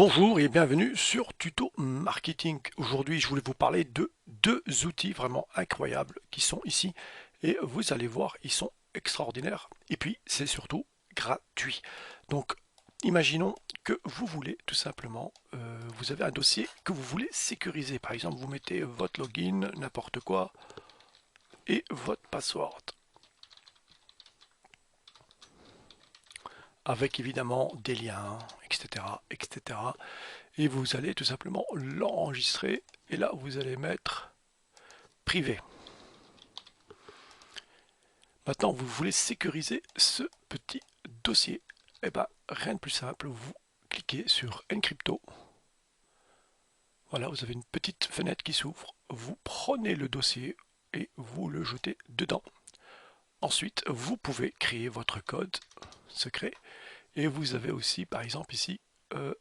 Bonjour et bienvenue sur Tuto Marketing. Aujourd'hui, je voulais vous parler de deux outils vraiment incroyables qui sont ici et vous allez voir, ils sont extraordinaires et puis c'est surtout gratuit. Donc, imaginons que vous voulez tout simplement, vous avez un dossier que vous voulez sécuriser. Par exemple, vous mettez votre login, n'importe quoi et votre password. Avec évidemment des liens, etc., etc. Et vous allez tout simplement l'enregistrer et là vous allez mettre privé. Maintenant vous voulez sécuriser ce petit dossier. Et bien rien de plus simple, vous cliquez sur Encrypto. Voilà, vous avez une petite fenêtre qui s'ouvre, vous prenez le dossier et vous le jetez dedans. Ensuite, vous pouvez créer votre code secret et vous avez aussi par exemple ici euh,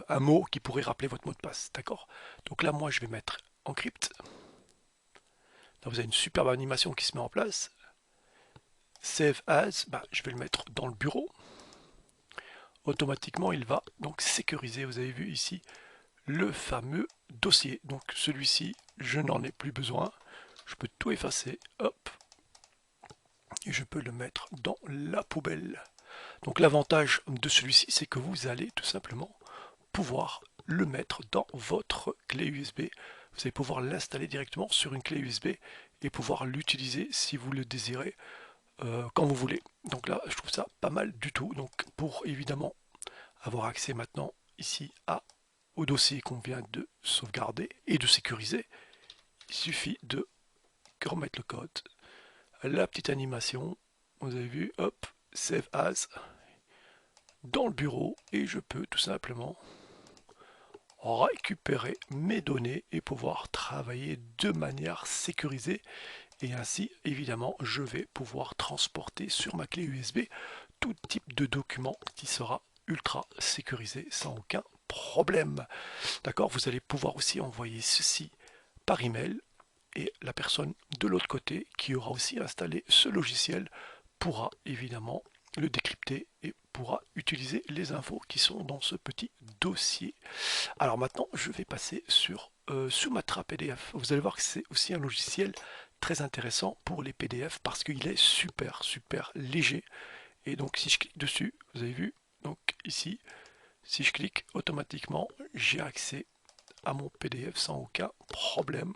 un mot qui pourrait rappeler votre mot de passe, d'accord? Donc là moi je vais mettre encrypt. Là, vous avez une superbe animation qui se met en place. Save as, je vais le mettre dans le bureau. Automatiquement, il va donc sécuriser, vous avez vu ici, le fameux dossier. Donc celui-ci, je n'en ai plus besoin. Je peux tout effacer, hop, et je peux le mettre dans la poubelle. Donc l'avantage de celui-ci, c'est que vous allez tout simplement pouvoir le mettre dans votre clé USB. Vous allez pouvoir l'installer directement sur une clé USB et pouvoir l'utiliser si vous le désirez quand vous voulez. Donc là, je trouve ça pas mal du tout. Donc pour évidemment avoir accès maintenant ici au dossier qu'on vient de sauvegarder et de sécuriser, il suffit de remettre le code, la petite animation, vous avez vu, hop, Save As, dans le bureau, et je peux tout simplement récupérer mes données et pouvoir travailler de manière sécurisée. Et ainsi, évidemment, je vais pouvoir transporter sur ma clé USB tout type de document qui sera ultra sécurisé sans aucun problème. D'accord? Vous allez pouvoir aussi envoyer ceci par email et la personne de l'autre côté qui aura aussi installé ce logiciel pourra évidemment le décrypter et pourra utiliser les infos qui sont dans ce petit dossier. Alors maintenant, je vais passer sur Sumatra PDF. Vous allez voir que c'est aussi un logiciel très intéressant pour les PDF parce qu'il est super léger. Et donc si je clique dessus, vous avez vu, donc ici, si je clique automatiquement, j'ai accès à mon PDF sans aucun problème.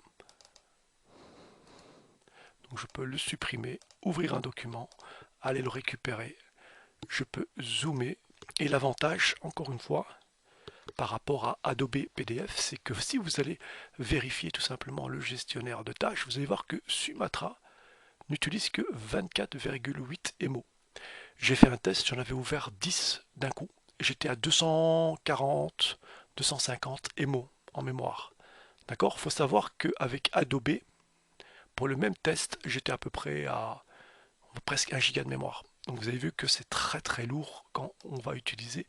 Donc je peux le supprimer, ouvrir un document, aller le récupérer. Je peux zoomer. Et l'avantage, encore une fois, par rapport à Adobe PDF, c'est que si vous allez vérifier tout simplement le gestionnaire de tâches, vous allez voir que Sumatra n'utilise que 24,8 MO. J'ai fait un test, j'en avais ouvert 10 d'un coup. J'étais à 240, 250 MO en mémoire. D'accord? Il faut savoir qu'avec Adobe, pour le même test, j'étais à peu près à presque 1 giga de mémoire. Donc vous avez vu que c'est très lourd quand on va utiliser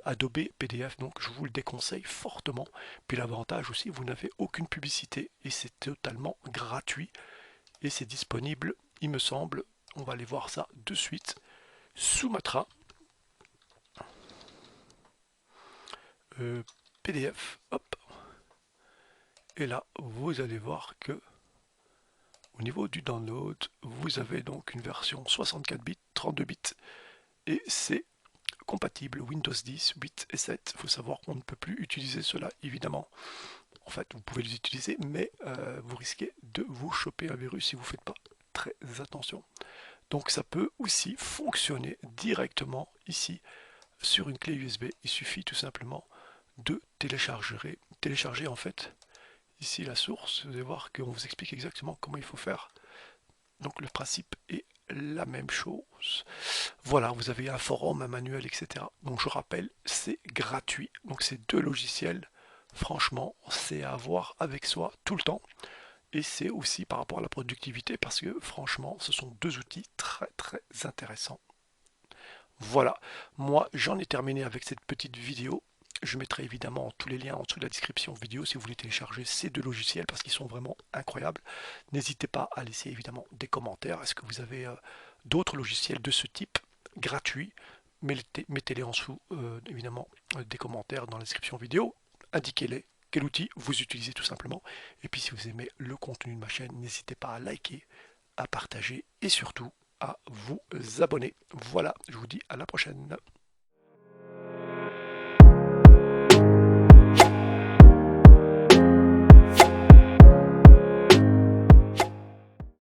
Adobe PDF, donc je vous le déconseille fortement. Puis l'avantage aussi, vous n'avez aucune publicité et c'est totalement gratuit et c'est disponible, il me semble, on va aller voir ça de suite, Sumatra PDF, hop, et là vous allez voir que au niveau du download, vous avez donc une version 64 bits, 32 bits et c'est compatible Windows 10, 8 et 7. Il faut savoir qu'on ne peut plus utiliser cela évidemment. En fait, vous pouvez les utiliser, mais vous risquez de vous choper un virus si vous ne faites pas très attention. Donc ça peut aussi fonctionner directement ici sur une clé USB. Il suffit tout simplement de télécharger en fait ici la source. Vous allez voir qu'on vous explique exactement comment il faut faire. Donc le principe est la même chose. Voilà, vous avez un forum, un manuel, etc. Donc je rappelle, c'est gratuit. Donc ces deux logiciels, franchement, c'est à avoir avec soi tout le temps. Et c'est aussi par rapport à la productivité parce que franchement, ce sont deux outils très intéressants. Voilà, moi j'en ai terminé avec cette petite vidéo. Je mettrai évidemment tous les liens en dessous de la description vidéo si vous voulez télécharger ces deux logiciels parce qu'ils sont vraiment incroyables. N'hésitez pas à laisser évidemment des commentaires. Est-ce que vous avez d'autres logiciels de ce type gratuits mettez-les en dessous, évidemment, des commentaires dans la description vidéo. Indiquez-les, quel outil vous utilisez tout simplement. Et puis si vous aimez le contenu de ma chaîne, n'hésitez pas à liker, à partager et surtout à vous abonner. Voilà, je vous dis à la prochaine.